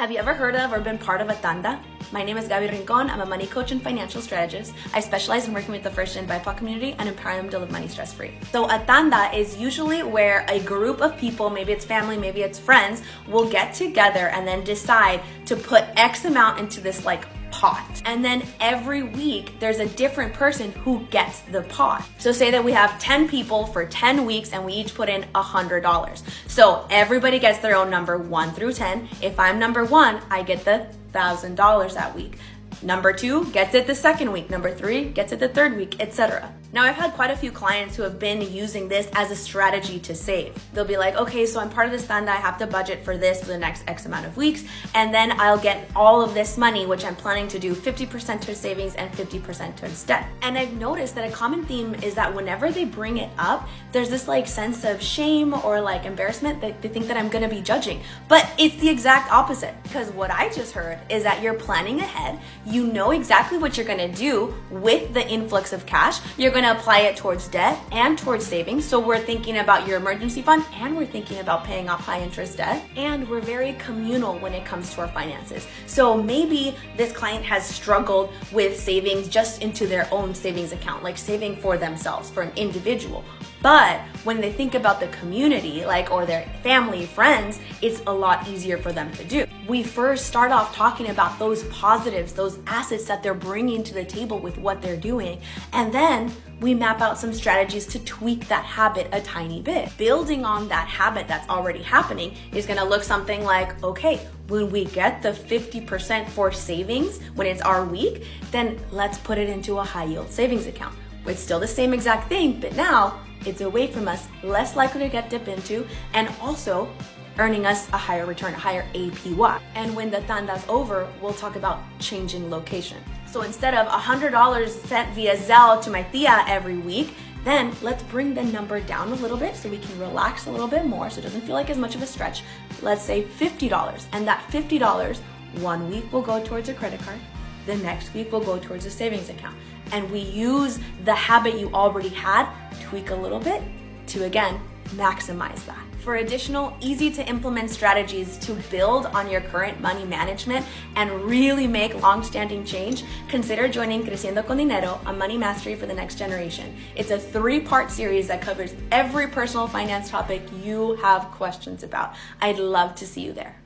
Have you ever heard of or been part of a tanda? My name is Gaby Rincon. I'm a money coach and financial strategist. I specialize in working with the first-gen BIPOC community and empowering them to live money stress-free. So a tanda is usually where a group of people, maybe it's family, maybe it's friends, will get together and then decide to put X amount into this pot. And then every week there's a different person who gets the pot. So say that we have 10 people for 10 weeks and we each put in $100. So everybody gets their own number 1 through 10. If I'm number 1, I get the $1,000 that week. Number 2 gets it the second week. Number 3 gets it the third week, etc. Now, I've had quite a few clients who have been using this as a strategy to save. They'll be like, okay, so I'm part of this tanda, I have to budget for this for the next X amount of weeks, and then I'll get all of this money, which I'm planning to do 50% towards savings and 50% towards debt. And I've noticed that a common theme is that whenever they bring it up, there's this sense of shame or embarrassment that they think that I'm gonna be judging. But it's the exact opposite, because what I just heard is that you're planning ahead, you know exactly what you're gonna do with the influx of cash, you're gonna apply it towards debt and towards savings. So we're thinking about your emergency fund and we're thinking about paying off high interest debt. And we're very communal when it comes to our finances. So maybe this client has struggled with savings just into their own savings account, like saving for themselves, for an individual. But when they think about the community, or their family, friends, it's a lot easier for them to do. We first start off talking about those positives, those assets that they're bringing to the table with what they're doing. And then we map out some strategies to tweak that habit a tiny bit. Building on that habit that's already happening is gonna look something like, okay, when we get the 50% for savings, when it's our week, then let's put it into a high yield savings account. It's still the same exact thing, but now it's away from us, less likely to get dipped into, and also earning us a higher return, a higher APY. And when the tanda's over, we'll talk about changing location. So instead of $100 sent via Zelle to my tia every week, then let's bring the number down a little bit so we can relax a little bit more so it doesn't feel like as much of a stretch. Let's say $50. And that $50, 1 week will go towards a credit card, the next week will go towards a savings account. And we use the habit you already had, tweak a little bit to, again, maximize that. For additional easy to implement strategies to build on your current money management and really make long-standing change, consider joining Creciendo con Dinero, a money mastery for the next generation. It's a 3-part series that covers every personal finance topic you have questions about. I'd love to see you there.